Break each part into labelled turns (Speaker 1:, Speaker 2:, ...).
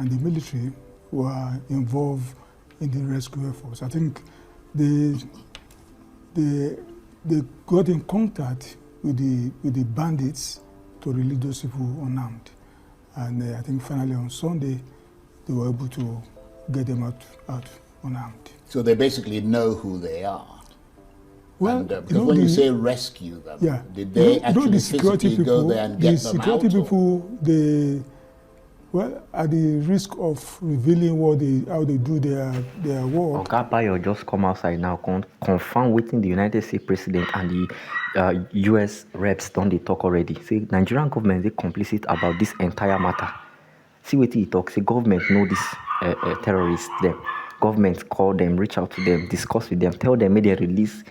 Speaker 1: and the military were involved in the rescue efforts. I think they got in contact with the bandits to release those people unarmed. And I think finally on Sunday, they were able to get them out unarmed.
Speaker 2: So they basically know who they are.
Speaker 1: Well,
Speaker 2: And, because when you say rescue them,
Speaker 1: yeah,
Speaker 2: did they actually
Speaker 1: the security
Speaker 2: physically
Speaker 1: people,
Speaker 2: go there and get them out?
Speaker 1: The security people, well, at the risk of revealing how they do their work.
Speaker 3: Oga Bayo just come outside now, confirm within the United States president and the US reps don't they talk already. Say Nigerian government they complicit about this entire matter. See what he talks. Say government know this terrorists. Them government call them, reach out to them, discuss with them, tell them may they release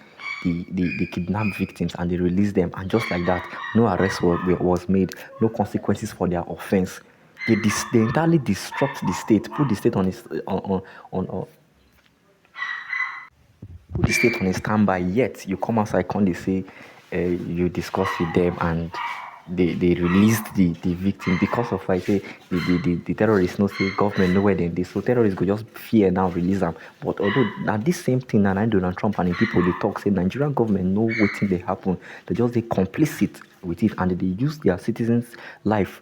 Speaker 3: the kidnapped victims, and they release them, and just like that, no arrest was made, no consequences for their offense. They entirely disrupt the state, put the state on a standby. Yet you come outside, and they say you discuss with them, and they released the victim because of I say the terrorists no say government know where they so terrorists go just fear now release them. But although now this same thing and Donald Trump and the people they talk say Nigerian government know what thing they happen, they just they complicit with it, and they use their citizens' life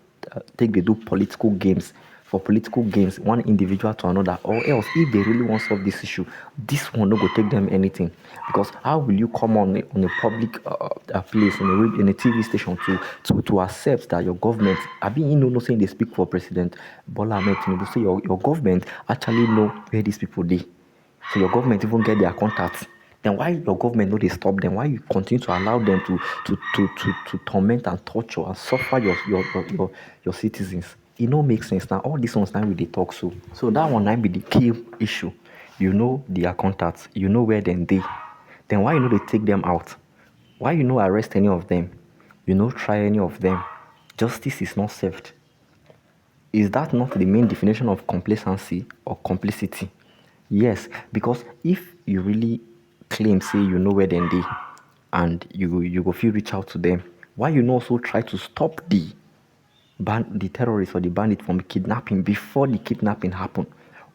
Speaker 3: they do political games. For political games, one individual to another, or else if they really want to solve this issue, this one no go take them anything. Because how will you come on a public place in a TV station to accept that your government, I mean, no saying they speak for President Bola Ahmed Tinubu, say your government actually know where these people they, so your government even get their contacts. Then why your government know they stop them? Why you continue to allow them to torment and torture and suffer your citizens? It no make sense now. All these ones now we they talk so that one now be the key issue. You know their contacts, you know where they. Then why you know they take them out? Why you know arrest any of them? You know try any of them? Justice is not served. Is that not the main definition of complacency or complicity? Yes, because if you really claim say you know where they and you go feel reach out to them, why you not also try to stop the terrorists or the bandit from kidnapping before the kidnapping happen?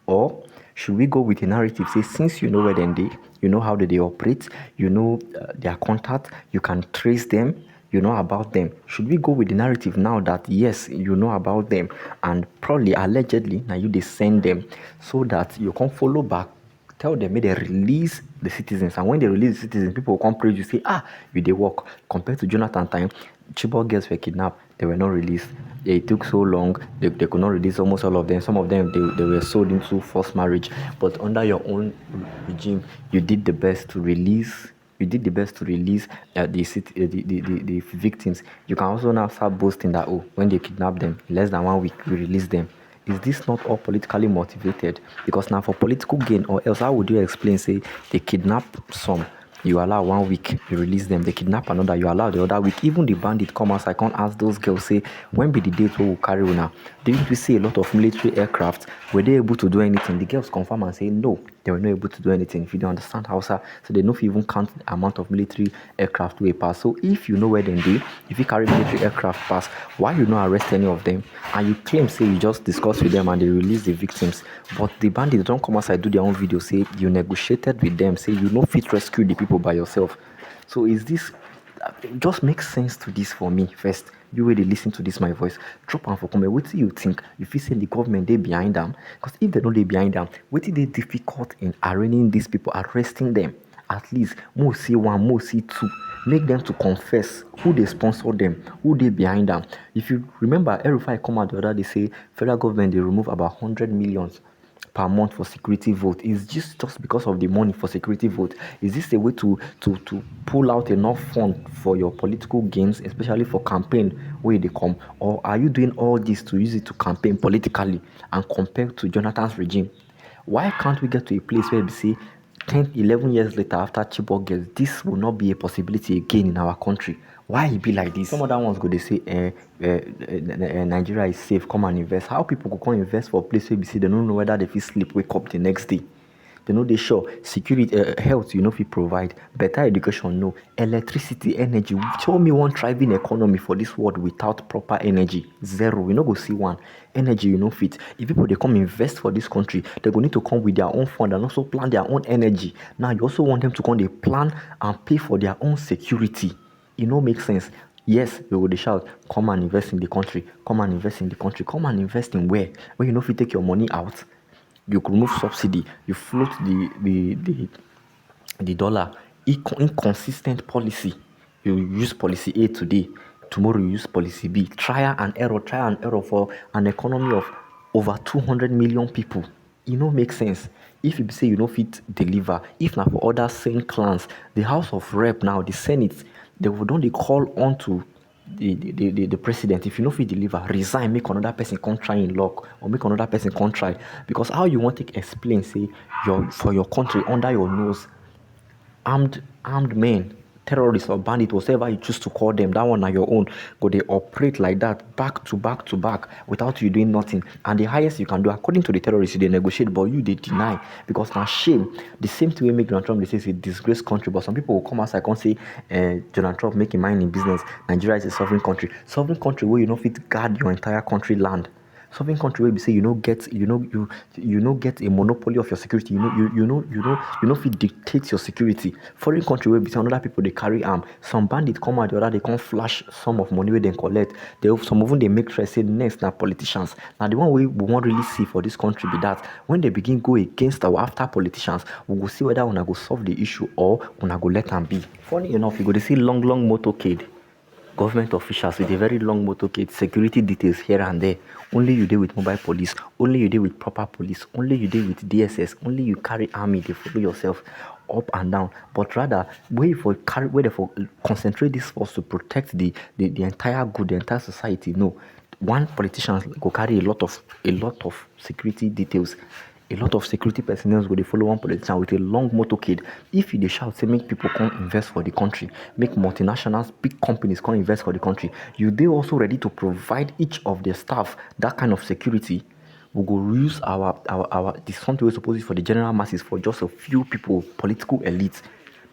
Speaker 3: Or should we go with a narrative say since you know where they you know how they operate, you know their contact, you can trace them, you know about them? Should we go with the narrative now that yes you know about them and probably allegedly now you they send them so that you can follow back, tell them may they release the citizens, and when they release the citizens, people will come praise you, say you they work. Compared to Jonathan time, Chibok girls were kidnapped, they were not released. It took so long, they could not release almost all of them. Some of them they were sold into forced marriage. But under your own regime, you did the best to release. You did the best to release the victims. You can also now start boasting that when they kidnap them, in less than 1 week we release them. Is this not all politically motivated? Because now for political gain, or else how would you explain, say, they kidnap some, you allow 1 week, you release them. They kidnap another, you allow the other week. Even the bandit come out, I can't ask those girls, say, when be the date we will carry now? Didn't we see a lot of military aircraft? Were they able to do anything? The girls confirm and say, no, they were not able to do anything. If you don't understand Hausa, so they don't even count the amount of military aircraft we pass. So if you know where they do, if you carry military aircraft pass, why you not arrest any of them? And you claim, say, you just discuss with them and they release the victims. But the bandits don't come outside, do their own video, say, you negotiated with them, say, you know fit rescue the people by yourself. So is this, just makes sense to this for me first. You really listen to this my voice, drop and for comment. What do you think? If you say the government they behind them, because if they know they behind them, what is they difficult in arraigning these people, arresting them? At least more see one, more see two. Make them to confess who they sponsor them, who they behind them. If you remember, every I come out the other they say federal government they remove about 100 millions per month for security vote. Is just because of the money for security vote? Is this a way to pull out enough fund for your political gains, especially for campaign where they come? Or are you doing all this to use it to campaign politically and compare to Jonathan's regime? Why can't we get to a place where we see 10, 11 years later after Chibok girls, this will not be a possibility again in our country? Why it be like this? Some other ones go they say Nigeria is safe, come and invest. How people go come invest for a place where we see they don't know whether they feel sleep, wake up the next day? They know they sure security, health, if you provide better education, no electricity, energy. Show me one thriving economy for this world without proper energy. Zero. We no go see one. Energy, fit. If people they come invest for this country, they're going to come with their own fund and also plan their own energy. Now you also want them to come they plan and pay for their own security. Make sense. Yes, we will shout, come and invest in the country, come and invest in the country, come and invest in where? Where if you take your money out, you could remove subsidy, you float the dollar, inconsistent policy. You use policy A today, tomorrow you use policy B. Trial and error for an economy of over 200 million people. Make sense. If you say you don't fit deliver, if not for other same clans, the House of Rep now, the Senate, they would only call on to the president. If you know if you deliver, resign, make another person come try in luck, or make another person come try. Because how you want to explain, say, for your country under your nose, armed men, terrorists or bandits, whatever you choose to call them, that one are your own. Go they operate like that, back to back, without you doing nothing. And the highest you can do, according to the terrorists, they negotiate, but you they deny. Because now shame. The same thing we make Donald Trump, they say it's a disgraced country, but some people will come outside and say, Donald Trump making money in business. Nigeria is a sovereign country. Sovereign country where you know fit guard your entire country land. Sovereign country where we say you get a monopoly of your security. If it dictates your security. Foreign country where we say other people they carry arm. Some bandits come out the other, they can't flash some of money where they collect. Some of them they make threats say next now politicians. Now the one we won't really see for this country be that when they begin go against or after politicians, we will see whether we go solve the issue or we go let them be. Funny enough, you go to see long motorcade. Government officials with a very long motorcade, security details here and there. Only you deal with mobile police, only you deal with proper police, only you deal with DSS, only you carry army, they follow yourself up and down. But rather, where they concentrate this force to protect the entire good, the entire society. No. One politician go carry a lot of security details. A lot of security personnel go they follow one politician with a long motorcade. If you shout, say make people come invest for the country, make multinationals, big companies come invest for the country, they also ready to provide each of their staff that kind of security. We go use this something we're supposed to for the general masses for just a few people, political elites.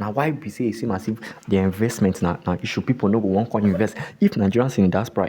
Speaker 3: Now why we say it seems as if the investment now issue people no go want to invest. If Nigerians in the diaspora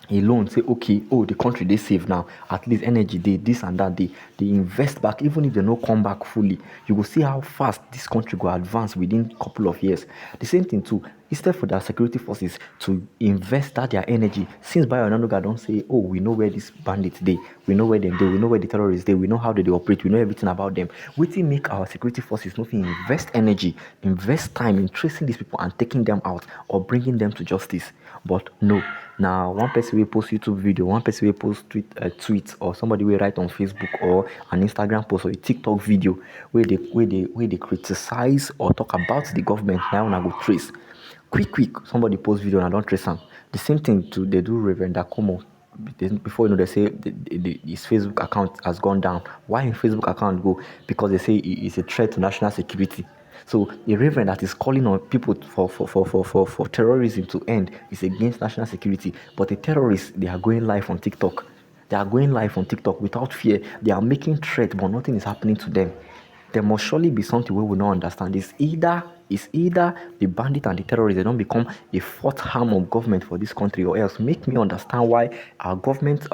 Speaker 3: alone say okay, the country they save now, at least energy they this and that they invest back, even if they no come back fully, you will see how fast this country go advance within a couple of years. The same thing too, instead for their security forces to invest that their energy, since Bayo don't say, we know where these bandits they, we know where they we know where the terrorists they, we know how they operate, we know everything about them. We think make our security forces nothing invest energy, invest time in tracing these people and taking them out or bringing them to justice. But no. Now, one person will post YouTube video, one person will post tweets, or somebody will write on Facebook or an Instagram post or a TikTok video where they criticize or talk about the government. Now, when I go trace, quick, somebody post video and I don't trace them. The same thing they do Reverend Dakomo. Before they say his Facebook account has gone down. Why his Facebook account go? Because they say it's a threat to national security. So a reverend that is calling on people for terrorism to end is against national security. But the terrorists, they are going live on TikTok. They are going live on TikTok without fear. They are making threats, but nothing is happening to them. There must surely be something we will not understand. It's either the bandit and the terrorists, they don't become a fourth arm of government for this country, or else make me understand why our government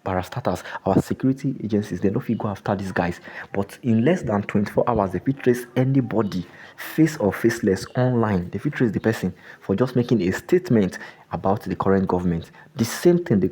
Speaker 3: parastatals, our security agencies, they don't fit go after these guys. But in less than 24 hours, they fit trace anybody, face or faceless, online. They fit trace the person for just making a statement about the current government. The same thing the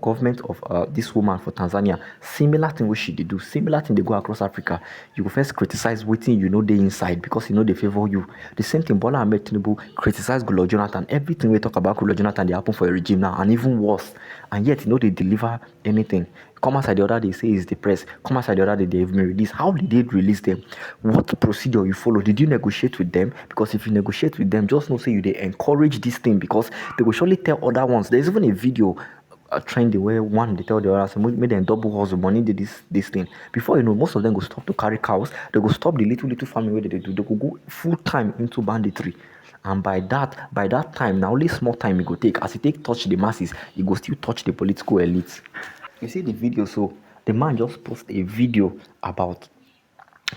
Speaker 3: government of this woman for Tanzania, similar thing which she did do, similar thing they go across Africa. You will first criticize waiting they inside because they favor you. The same thing Bola Ahmed Tinubu criticize Goodluck Jonathan. Everything we talk about Goodluck Jonathan, they happen for a regime now, and even worse. And yet they deliver anything. Come outside the other day, say it's the press. Come outside the other day, they've been released. How did they release them? What procedure you follow? Did you negotiate with them? Because if you negotiate with them, just know say they encourage this thing, because they will surely tell other ones. There's even a video trending where one they tell the other, so make them double hustle money did this thing. Before most of them go stop to carry cows. They go stop the little family where they do. They go full time into banditry. And by that time, now only small time it go take. As it take touch the masses, it go still touch the political elites. You see the video, so the man just posted a video about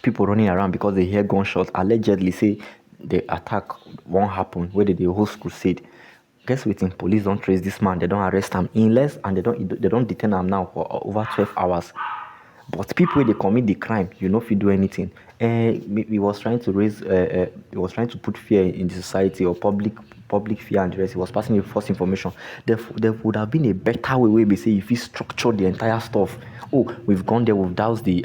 Speaker 3: people running around because they hear gunshots. Allegedly say the attack won't happen where they host crusade. Guess what? Police don't trace this man. They don't arrest him unless and they don't detain him now for over 12 hours. But people wey dey commit the crime, you no fit do anything. He was trying to he was trying to put fear in the society or public fear and the rest. He was passing a false information. There would have been a better way wey be say if he structure the entire stuff. Oh, we've gone there, we've doused the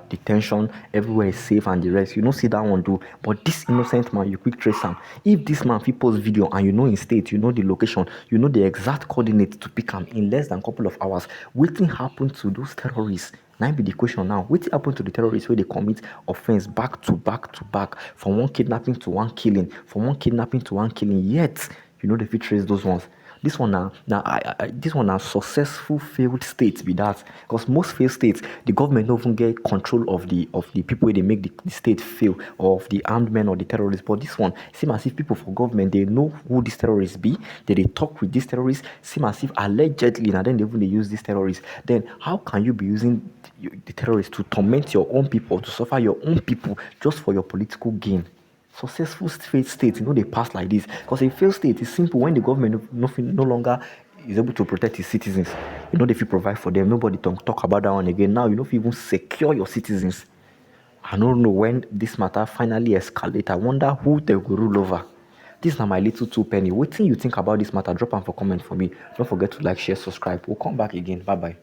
Speaker 3: detention, everywhere is safe and the rest. You no see that one do. But this innocent man, you quick trace am. If this man fit post video and you know him state, you know the location, you know the exact coordinates to pick am in less than a couple of hours, wetin happen to those terrorists? Now be the question now. Wetin happen to the terrorists where they commit offense back to back to back, from one kidnapping to one killing, from one kidnapping to one killing? Yet, you know, they fit trace those ones. This one this one successful failed states be that, because most failed states, the government don't even get control of the people where they make the state fail, or of the armed men or the terrorists. But this one seem as if people for government, they know who these terrorists be, they talk with these terrorists, seem as if allegedly, and then they use these terrorists. Then how can you be using the terrorists to torment your own people, to suffer your own people just for your political gain? Successful failed states, you know, they pass like this. Because a failed state is simple when the government no longer is able to protect its citizens. You know, if you provide for them, nobody talk about that one again. Now, you know, if you even secure your citizens. I don't know when this matter finally escalate. I wonder who they will rule over. This is my little two penny. What do you think about this matter? Drop them for comment for me. Don't forget to like, share, subscribe. We'll come back again. Bye bye.